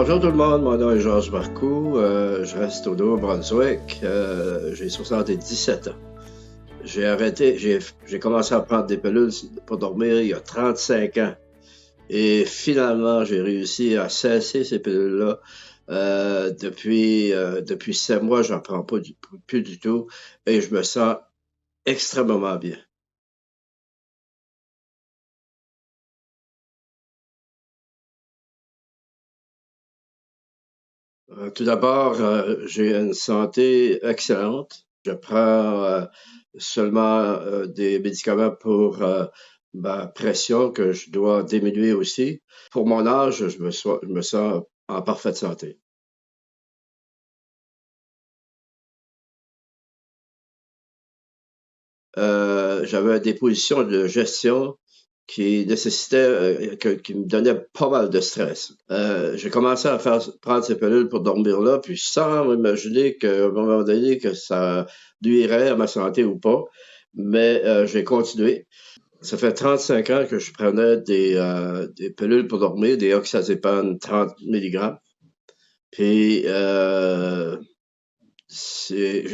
Bonjour tout le monde, mon nom est Georges Marcoux, je reste au Nouveau-Brunswick, j'ai 77 ans. J'ai commencé à prendre des pilules pour dormir il y a 35 ans. Et finalement, j'ai réussi à cesser ces pilules-là. Depuis 7 mois, j'en prends pas plus du tout et je me sens extrêmement bien. Tout d'abord, j'ai une santé excellente. Je prends seulement des médicaments pour ma pression que je dois diminuer aussi. Pour mon âge, je me sens en parfaite santé. J'avais des positions de gestion qui nécessitaient, qui me donnaient pas mal de stress. J'ai commencé à prendre ces pilules pour dormir là, puis sans m'imaginer qu'à un moment donné, que ça nuirait à ma santé ou pas. Mais j'ai continué. Ça fait 35 ans que je prenais des pilules pour dormir, des oxazépam 30 milligrammes. Puis je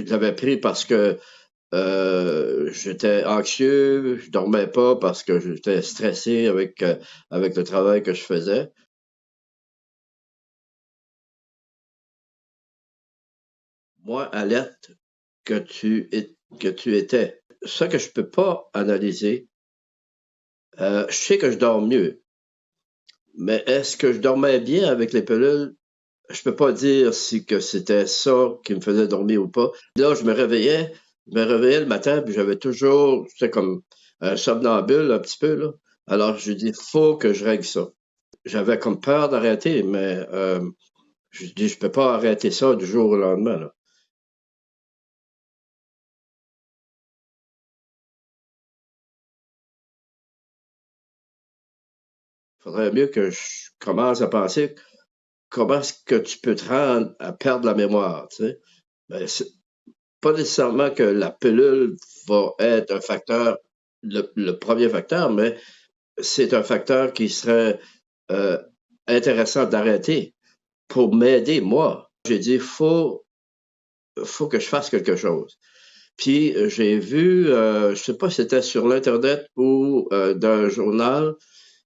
l'avais pris parce que j'étais anxieux, je dormais pas parce que j'étais stressé avec le travail que je faisais. Moi, alerte que tu étais. Ça que je peux pas analyser, je sais que je dors mieux, mais est-ce que je dormais bien avec les pilules? Je peux pas dire si que c'était ça qui me faisait dormir ou pas. Là, je me réveillais le matin, puis j'avais toujours, c'était comme un somnambule un petit peu, là. Alors, je dis, faut que je règle ça. J'avais comme peur d'arrêter, mais je dis, je peux pas arrêter ça du jour au lendemain, là. Faudrait mieux que je commence à penser comment est-ce que tu peux te rendre à perdre la mémoire, tu sais. Ben, c'est pas nécessairement que la pilule va être un facteur, le premier facteur, mais c'est un facteur qui serait euh, intéressant d'arrêter pour m'aider, moi. J'ai dit, faut que je fasse quelque chose. Puis j'ai vu, je sais pas si c'était sur l'Internet ou dans un journal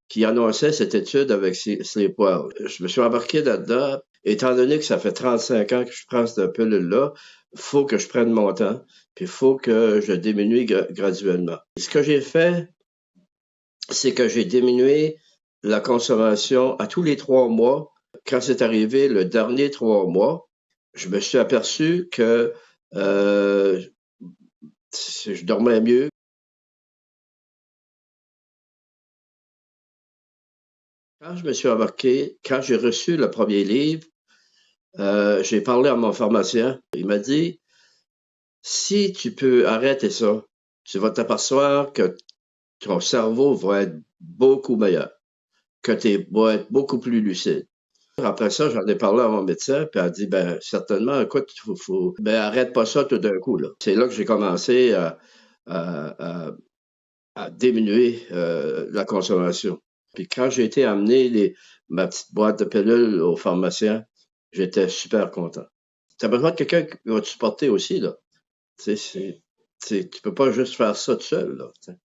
qui annonçait cette étude avec Sleepwell. Je me suis embarqué là-dedans. Étant donné que ça fait 35 ans que je prends cette pilule-là, faut que je prenne mon temps, puis il faut que je diminue graduellement. Ce que j'ai fait, c'est que j'ai diminué la consommation à tous les 3 mois. Quand c'est arrivé le dernier 3 mois, je me suis aperçu que euh, je dormais mieux. Quand je me suis embarqué, quand j'ai reçu le premier livre, j'ai parlé à mon pharmacien. Il m'a dit, si tu peux arrêter ça, tu vas t'apercevoir que ton cerveau va être beaucoup meilleur, que tu vas être beaucoup plus lucide. Après ça, j'en ai parlé à mon médecin, puis elle a dit, ben, certainement, écoute, ben, arrête pas ça tout d'un coup, là. C'est là que j'ai commencé à, à diminuer la consommation. Puis quand j'ai été amener ma petite boîte de pilules au pharmacien, j'étais super content. Tu as besoin de quelqu'un qui va te supporter aussi, là. Tu sais, tu peux pas juste faire ça tout seul, là. Tu sais.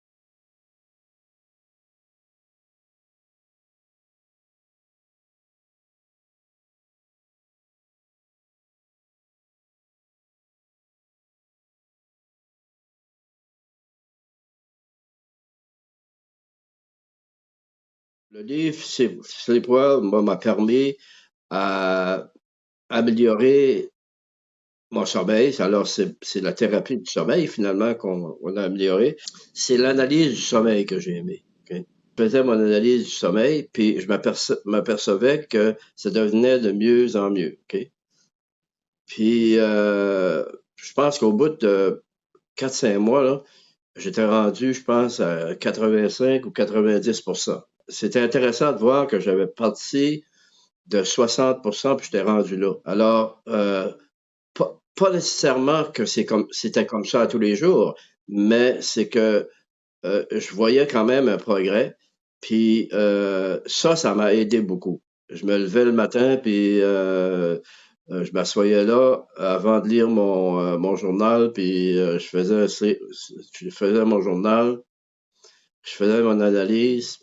Le livre, Sleepwell m'a permis à améliorer mon sommeil. Alors, c'est la thérapie du sommeil, finalement, qu'on a amélioré. C'est l'analyse du sommeil que j'ai aimé. OK? Je faisais mon analyse du sommeil, puis je m'apercevais que ça devenait de mieux en mieux. OK? Puis, je pense qu'au bout de 4 5 mois, là, j'étais rendu, je pense, à 85 ou 90%. C'était intéressant de voir que j'avais parti de 60%, puis j'étais rendu là. Alors, pas nécessairement que c'était comme ça tous les jours, mais c'est que je voyais quand même un progrès. Puis ça m'a aidé beaucoup. Je me levais le matin, puis je m'assoyais là avant de lire mon journal, puis je faisais mon journal, je faisais mon analyse,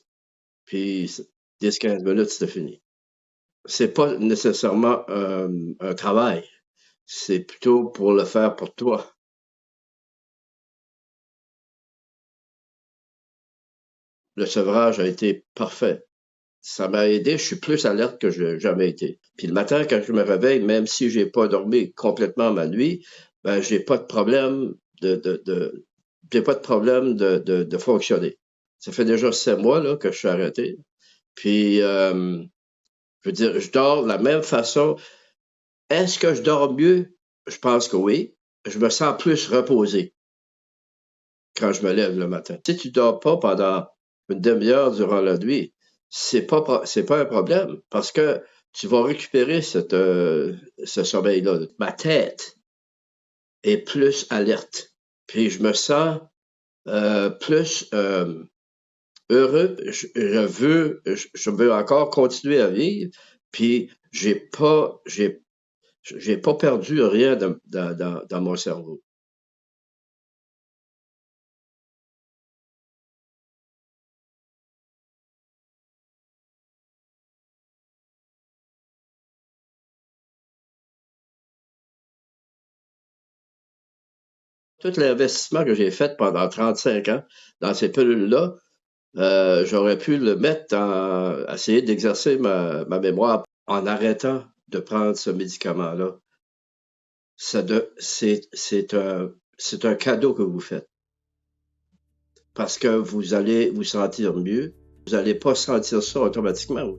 puis 10-15 minutes, c'était fini. C'est pas nécessairement un travail, c'est plutôt pour le faire pour toi. Le sevrage a été parfait. Ça m'a aidé, je suis plus alerte que je n'ai jamais été. Puis le matin, quand je me réveille, même si j'ai pas dormi complètement ma nuit, ben j'ai pas de problème j'ai pas de problème de fonctionner. Ça fait déjà 7 mois là, que je suis arrêté. Puis je veux dire, je dors de la même façon. Est-ce que je dors mieux? Je pense que oui. Je me sens plus reposé quand je me lève le matin. Si tu dors pas pendant une demi-heure durant la nuit, c'est pas un problème parce que tu vas récupérer ce sommeil-là. Ma tête est plus alerte. Puis je me sens plus heureux. Je veux encore continuer à vivre. Puis j'ai pas perdu rien dans mon cerveau. Tout l'investissement que j'ai fait pendant 35 ans dans ces pilules-là, j'aurais pu le mettre essayer d'exercer ma mémoire en arrêtant de prendre ce médicament-là. C'est un cadeau que vous faites parce que vous allez vous sentir mieux. Vous n'allez pas sentir ça automatiquement.